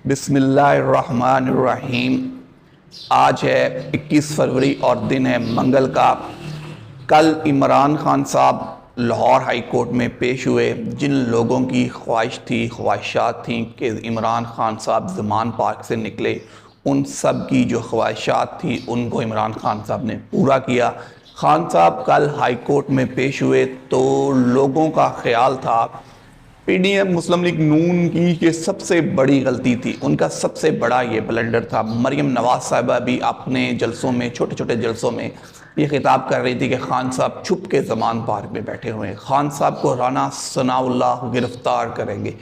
बिस्मिल्लाहिर्रहमानिर्रहीम। आज है 21 फरवरी और दिन है मंगल का। कल इमरान खान साहब लाहौर हाई कोर्ट में पेश हुए। जिन लोगों की ख्वाहिशात थी कि इमरान खान साहब ज़मान पार्क से निकले, उन सब की जो ख्वाहिशात थी उनको इमरान खान साहब ने पूरा किया। खान साहब कल हाई कोर्ट में पेश हुए तो लोगों का ख्याल था पीडीएम मुस्लिम लीग नून की ये सबसे बड़ी गलती थी, उनका सबसे बड़ा ये ब्लंडर था। मरियम नवाज साहिबा भी अपने जलसों में, छोटे छोटे जलसों में ये खिताब कर रही थी कि खान साहब छुप के ज़मान पार्क में बैठे हुए हैं, खान साहब को राना सनाउल्लाह गिरफ्तार करेंगे।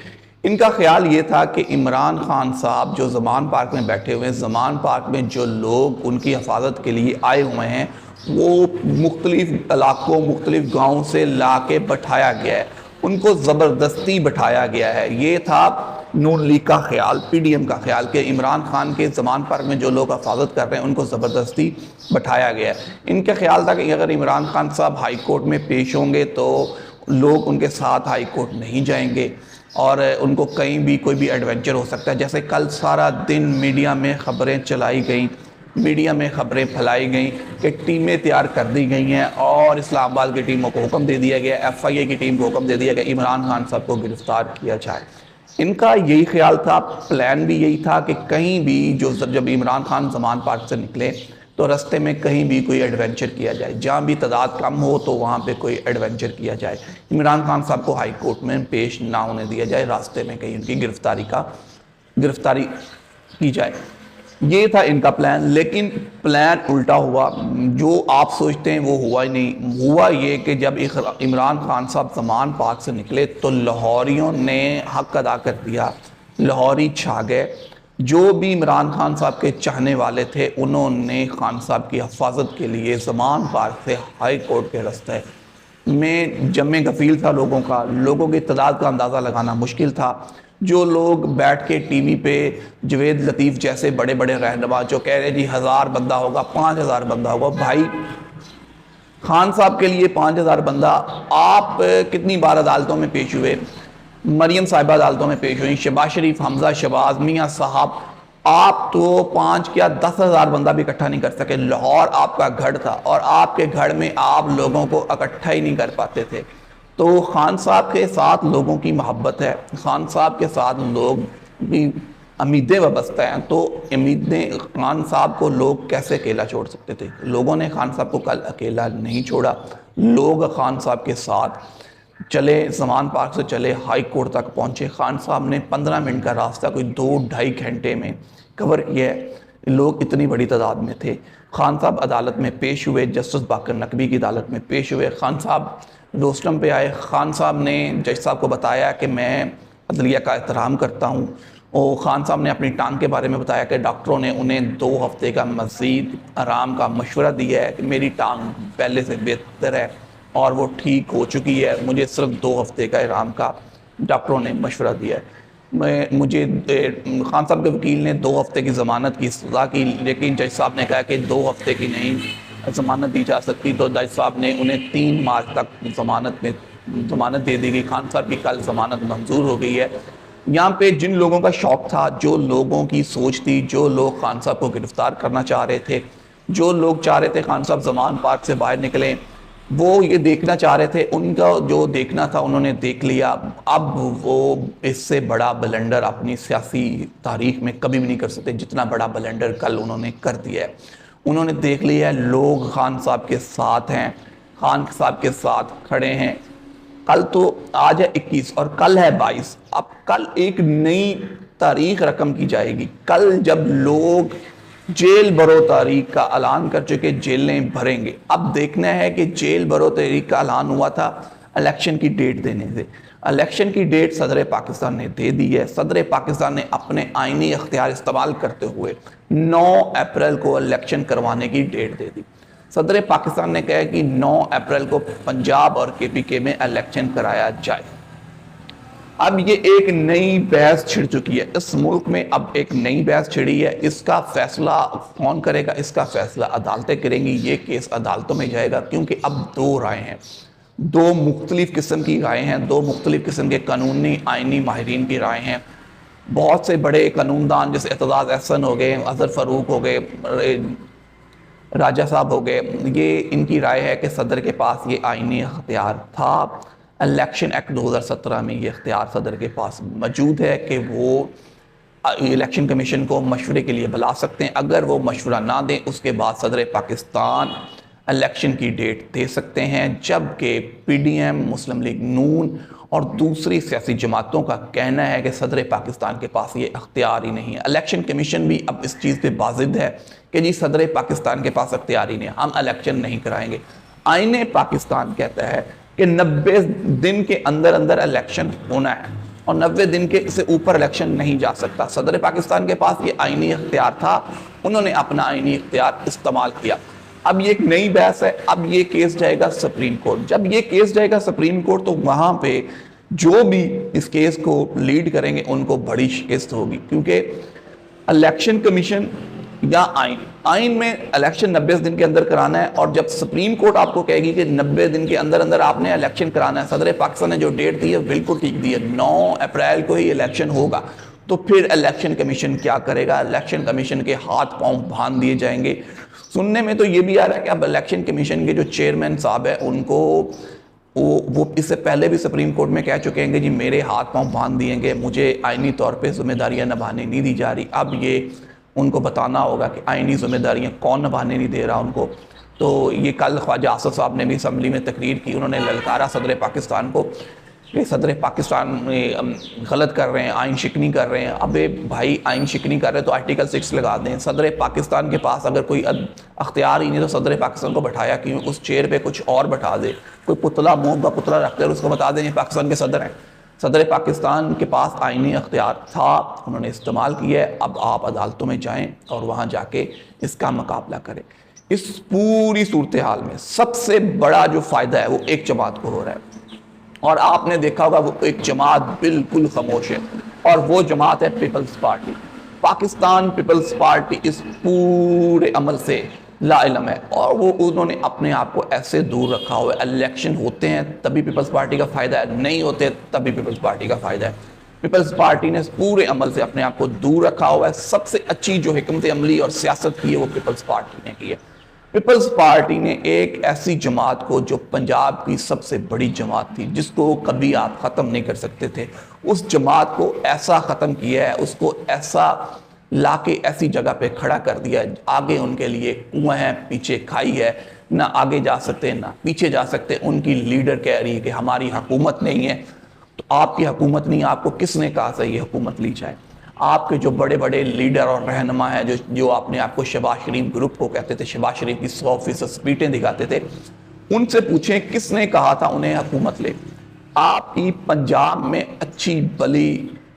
इनका ख्याल ये था कि इमरान खान साहब जो ज़मान पार्क में बैठे हुए हैं, ज़मान पार्क में जो लोग उनकी हिफाजत के लिए आए हुए हैं वो मुख्तलिफ इलाकों, मुख्तलिफ गाँव से ला के बैठाया गया है, उनको ज़बरदस्ती बैठाया गया है। ये था नून लीग का ख्याल, पीडीएम का ख्याल कि इमरान खान के ज़मान पार्क में जो लोग हिफाजत कर रहे हैं उनको ज़बरदस्ती बैठाया गया है। इनका ख्याल था कि अगर इमरान खान साहब हाई कोर्ट में पेश होंगे तो लोग उनके साथ हाई कोर्ट नहीं जाएंगे और उनको कहीं भी कोई भी एडवेंचर हो सकता है। जैसे कल सारा दिन मीडिया में ख़बरें चलाई गई, मीडिया में ख़बरें फैलाई गई कि टीमें तैयार कर दी गई हैं और इस्लामाबाद की टीमों को हुक्म दे दिया गया, एफआईए की टीम को हुक्म दे दिया गया इमरान खान साहब को गिरफ्तार किया जाए। इनका यही ख्याल था, प्लान भी यही था कि कहीं भी जब इमरान खान ज़मान पार्क से निकले तो रास्ते में कहीं भी कोई एडवेंचर किया जाए, जहाँ भी तादाद कम हो तो वहाँ पे कोई एडवेंचर किया जाए, इमरान खान साहब को हाई कोर्ट में पेश ना होने दिया जाए, रास्ते में कहीं उनकी गिरफ्तारी की जाए। ये था इनका प्लान। लेकिन प्लान उल्टा हुआ, जो आप सोचते हैं वो हुआ ही नहीं। हुआ ये कि जब इमरान खान साहब ज़मान पार्क से निकले तो लाहौरियों ने हक अदा कर दिया, लाहौरी छा गए। जो भी इमरान खान साहब के चाहने वाले थे उन्होंने खान साहब की हिफाजत के लिए ज़मान पार्क से हाई कोर्ट के रास्ते में जमे गफील था लोगों की तादाद का अंदाज़ा लगाना मुश्किल था। जो लोग बैठ के टीवी पे जवेद लतीफ़ जैसे बड़े बड़े रहनुमा जो कह रहे जी 1000 बंदा होगा, 5000 बंदा होगा, भाई खान साहब के लिए 5000 बंदा। आप कितनी बार अदालतों में पेश हुए, मरियम साहिबा अदालतों में पेश हुई, शहबाज शरीफ, हमजा शहबाज, मियाँ साहब, आप तो 5 या 10,000 बंदा भी इकट्ठा नहीं कर सके। लाहौर आपका गढ़ था और आपके गढ़ में आप लोगों को इकट्ठा ही नहीं कर पाते थे। तो खान साहब के साथ लोगों की मोहब्बत है, खान साहब के साथ लोग भी उम्मीदें वाबस्ता हैं, तो उम्मीदें खान साहब को लोग कैसे अकेला छोड़ सकते थे। लोगों ने खान साहब को कल अकेला नहीं छोड़ा, लोग खान साहब के साथ चले, ज़मान पार्क से चले, हाई कोर्ट तक पहुँचे। खान साहब ने 15 मिनट का रास्ता कोई 2-2.5 घंटे में कवर किया है। लोग इतनी बड़ी तादाद में थे। खान साहब अदालत में पेश हुए, जस्टिस बाकर नकवी की अदालत में पेश हुए। खान साहब रोस्टम पे आए। खान साहब ने जज साहब को बताया कि मैं अदलिया का एहतराम करता हूँ। और खान साहब ने अपनी टांग के बारे में बताया कि डॉक्टरों ने उन्हें 2 हफ्ते का मज़ीद आराम का मशवरा दिया है कि मेरी टांग पहले से बेहतर है और वो ठीक हो चुकी है, मुझे सिर्फ 2 हफ्ते का आराम का डॉक्टरों ने मशवरा दिया है। मुझे खान साहब के वकील ने 2 हफ्ते की ज़मानत की सज़ा की, लेकिन जज साहब ने कहा कि 2 हफ्ते की नहीं ज़मानत दी जा सकती, तो जज साहब ने उन्हें 3 मार्च तक ज़मानत दे दी गई। खान साहब की कल ज़मानत मंजूर हो गई है। यहाँ पे जिन लोगों का शौक़ था, जो लोगों की सोच थी, जो लोग खान साहब को गिरफ़्तार करना चाह रहे थे, जो लोग चाह रहे थे खान साहब ज़मान पार्क से बाहर निकलें, वो ये देखना चाह रहे थे, उनका जो देखना था उन्होंने देख लिया। अब वो इससे बड़ा ब्लंडर अपनी सियासी तारीख में कभी भी नहीं कर सकते जितना बड़ा ब्लंडर कल उन्होंने कर दिया है। उन्होंने देख लिया है लोग खान साहब के साथ हैं, खान साहब के साथ खड़े हैं। कल तो आज है 21 और कल है 22। अब कल एक नई तारीख रकम की जाएगी। कल जब लोग जेल भरो तारीख का ऐलान कर चुके, जेलें भरेंगे। अब देखना है कि जेल भरो तारीख का ऐलान हुआ था इलेक्शन की डेट देने से। इलेक्शन की डेट सदर पाकिस्तान ने दे दी है। सदर पाकिस्तान ने अपने आईनी अख्तियार इस्तेमाल करते हुए 9 अप्रैल को इलेक्शन करवाने की डेट दे दी। सदर पाकिस्तान ने कहा कि 9 अप्रैल को पंजाब और केपीके में इलेक्शन कराया जाए। अब ये एक नई बहस छिड़ चुकी है इस मुल्क में, अब एक नई बहस छिड़ी है। इसका फैसला कौन करेगा? इसका फैसला अदालतें करेंगी। ये केस अदालतों में जाएगा क्योंकि अब 2 राय हैं, 2 मुख्तलिफ किस्म की राय हैं, 2 मुख्तलिफ किस्म के कानूनी आइनी माहिरीन की राय हैं। बहुत से बड़े कानूनदान जैसे एतजाज़ एहसन हो गए, अजहर फ़ारूक हो गए, राजा साहब हो गए, ये इनकी राय है कि सदर के पास ये आईनी अख्तियार था। इलेक्शन एक्ट 2017 में ये अख्तियार सदर के पास मौजूद है कि वो इलेक्शन कमीशन को मशवरे के लिए बुला सकते हैं। अगर वो मशवरा ना दें उसके बाद सदर पाकिस्तान इलेक्शन की डेट दे सकते हैं, जबकि PDM, मुस्लिम लीग नून और दूसरी सियासी जमातों का कहना है कि सदर पाकिस्तान के पास ये अख्तियार ही नहीं है। इलेक्शन कमीशन भी अब इस चीज़ पे बाजिद है कि जी सदर पाकिस्तान के पास अख्तियार ही नहीं है, हम इलेक्शन नहीं कराएंगे। आईने पाकिस्तान कहता है कि 90 दिन के अंदर अंदर इलेक्शन होना है और 90 दिन के से ऊपर इलेक्शन नहीं जा सकता। सदर पाकिस्तान के पास ये आईनी अख्तियार था, उन्होंने अपना आईनी अख्तियार इस्तेमाल किया। अब ये एक नई बहस है, अब ये केस जाएगा सुप्रीम कोर्ट। जब ये केस जाएगा सुप्रीम कोर्ट तो वहां पे जो भी इस केस को लीड करेंगे उनको बड़ी शिकस्त होगी, क्योंकि इलेक्शन कमीशन या आइन में इलेक्शन 90 दिन के अंदर कराना है, और जब सुप्रीम कोर्ट आपको कहेगी कि 90 दिन के अंदर अंदर आपने इलेक्शन कराना है, सदर पाकिस्तान ने जो डेट दी है बिल्कुल ठीक दी है, 9 अप्रैल को ही इलेक्शन होगा, तो फिर इलेक्शन कमीशन क्या करेगा? इलेक्शन कमीशन के हाथ पांव बांध दिए जाएंगे। सुनने में तो ये भी आ रहा है कि अब इलेक्शन कमीशन के जो चेयरमैन साहब है उनको वो इससे पहले भी सुप्रीम कोर्ट में कह चुके हैं कि जी मेरे हाथ पांव बांध दिए गए, मुझे आईनी तौर पे जिम्मेदारियां निभाने नहीं दी जा रही। अब ये उनको बताना होगा कि आईनी जिम्मेदारियां कौन निभाने नहीं दे रहा उनको। तो ये कल ख्वाजा आसफ साहब ने भी असम्बली में तकरीर की, उन्होंने ललकारा सदर पाकिस्तान को कि सदर पाकिस्तान में गलत कर रहे हैं, आइन शिकनी कर रहे हैं। अबे भाई, आइन शिकनी कर रहे हैं तो आर्टिकल 6 लगा दें। सदर पाकिस्तान के पास अगर कोई अख्तियार ही नहीं तो सदर पाकिस्तान को बैठाया क्यों? उस चेयर पे कुछ और बैठा दे, कोई पुतला, मोम का पुतला रखते और उसको बता दें पाकिस्तान के सदर हैं। सदर पाकिस्तान के पास आइनी अख्तियार था, उन्होंने इस्तेमाल किया है। अब आप अदालतों में जाएं और वहाँ जाके इसका मुकाबला करें। इस पूरी सूरत हाल में सबसे बड़ा जो फ़ायदा है वो एक जमात को हो रहा है, और आपने देखा होगा वो एक जमात बिल्कुल खामोश है, और वो जमात है peoples party. Pakistan peoples party इस पूरे अमल से लाइलम है, और वो उन्होंने अपने आप को ऐसे दूर रखा हुआ है। इलेक्शन होते हैं तभी पीपल्स पार्टी का फ़ायदा है, नहीं होते तभी पीपल्स पार्टी का फ़ायदा है। पीपल्स पार्टी ने इस पूरे अमल से अपने आप को दूर रखा हुआ है। सबसे अच्छी जो हिकमत अमली और सियासत की है वो पीपल्स पार्टी ने की है। पीपल्स पार्टी ने एक ऐसी जमात को जो पंजाब की सबसे बड़ी जमात थी, जिसको कभी आप ख़त्म नहीं कर सकते थे, उस जमात को ऐसा ख़त्म किया है, उसको ऐसा लाके ऐसी जगह पे खड़ा कर दिया है। आगे उनके लिए कुआं है, पीछे खाई है, ना आगे जा सकते ना पीछे जा सकते। उनकी लीडर कह रही है कि हमारी हुकूमत नहीं है। तो आपकी हुकूमत नहीं, आपको किसने कहा था ये हुकूमत ली जाए? आपके जो बड़े बड़े लीडर और रहनुमा हैं, जो अपने आप को शहबाज शरीफ ग्रुप को कहते थे, शहबाज शरीफ की 100% स्पीटें दिखाते थे, उनसे पूछें किसने कहा था उन्हें हुकूमत ले। आपकी पंजाब में अच्छी भली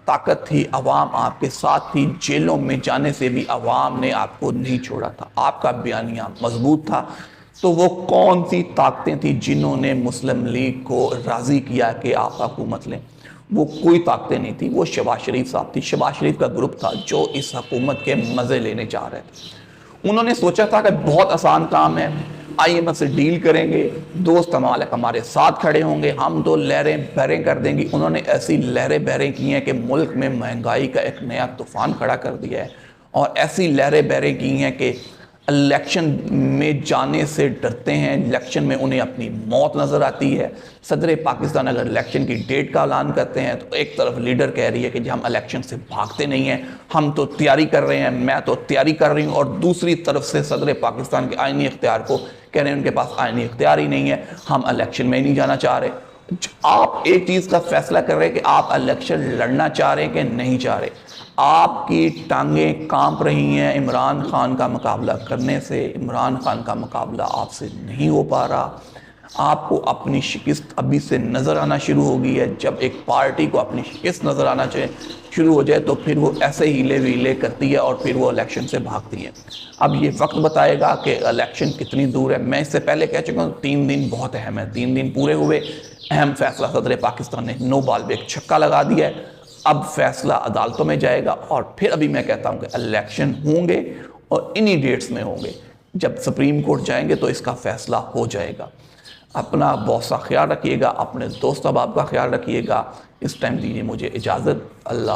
ताकत थी, अवाम आपके साथ थी, जेलों में जाने से भी अवाम ने आपको नहीं छोड़ा था, आपका बयानिया मजबूत था। तो वो कौन सी ताकतें थी जिन्होंने मुस्लिम लीग को राज़ी किया कि आप हुकूमत लें? वो कोई ताकतें नहीं थी, वो शहबाज शरीफ साहब थी, शहबाज शरीफ का ग्रुप था जो इस हुकूमत के मज़े लेने जा रहे थे। उन्होंने सोचा था कि बहुत आसान काम है, IMF से डील करेंगे, दोस्त हमारे साथ खड़े होंगे, हम तो लहरें बहरें कर देंगी। उन्होंने ऐसी लहरें बहरें की हैं कि मुल्क में महंगाई का एक नया तूफ़ान खड़ा कर दिया है, और ऐसी लहरें बहरें की हैं कि इलेक्शन में जाने से डरते हैं। इलेक्शन में उन्हें अपनी मौत नज़र आती है। सदर पाकिस्तान अगर इलेक्शन की डेट का ऐलान करते हैं तो एक तरफ लीडर कह रही है कि हम इलेक्शन से भागते नहीं हैं, हम तो तैयारी कर रहे हैं, मैं तो तैयारी कर रही हूँ, और दूसरी तरफ से सदर पाकिस्तान के आइनी इख्तियार को कह रहे हैं उनके पास आइनी इख्तियार ही नहीं है, हम इलेक्शन में ही नहीं जाना चाह रहे। आप एक चीज़ का फैसला कर रहे हैं कि आप इलेक्शन लड़ना चाह रहे हैं कि नहीं चाह रहे। आपकी टांगें कांप रही हैं इमरान खान का मुकाबला करने से। इमरान खान का मुकाबला आपसे नहीं हो पा रहा। आपको अपनी शिकस्त अभी से नज़र आना शुरू हो गई है। जब एक पार्टी को अपनी शिकस्त नज़र आना शुरू हो जाए तो फिर वो ऐसे हीले वीले करती है और फिर वो इलेक्शन से भागती है। अब ये वक्त बताएगा कि इलेक्शन कितनी दूर है। मैं इससे पहले कह चुका हूँ 3 दिन बहुत अहम है। 3 दिन पूरे हुए, अहम फैसला सदर पाकिस्तान ने नो बॉल पे एक छक्का लगा दिया है। अब फैसला अदालतों में जाएगा, और फिर अभी मैं कहता हूं कि इलेक्शन होंगे और इन्हीं डेट्स में होंगे। जब सुप्रीम कोर्ट जाएंगे तो इसका फैसला हो जाएगा। अपना बहुत सा ख्याल रखिएगा, अपने दोस्त अहबाब का ख्याल रखिएगा। इस टाइम दीजिए मुझे इजाज़त। अल्लाह।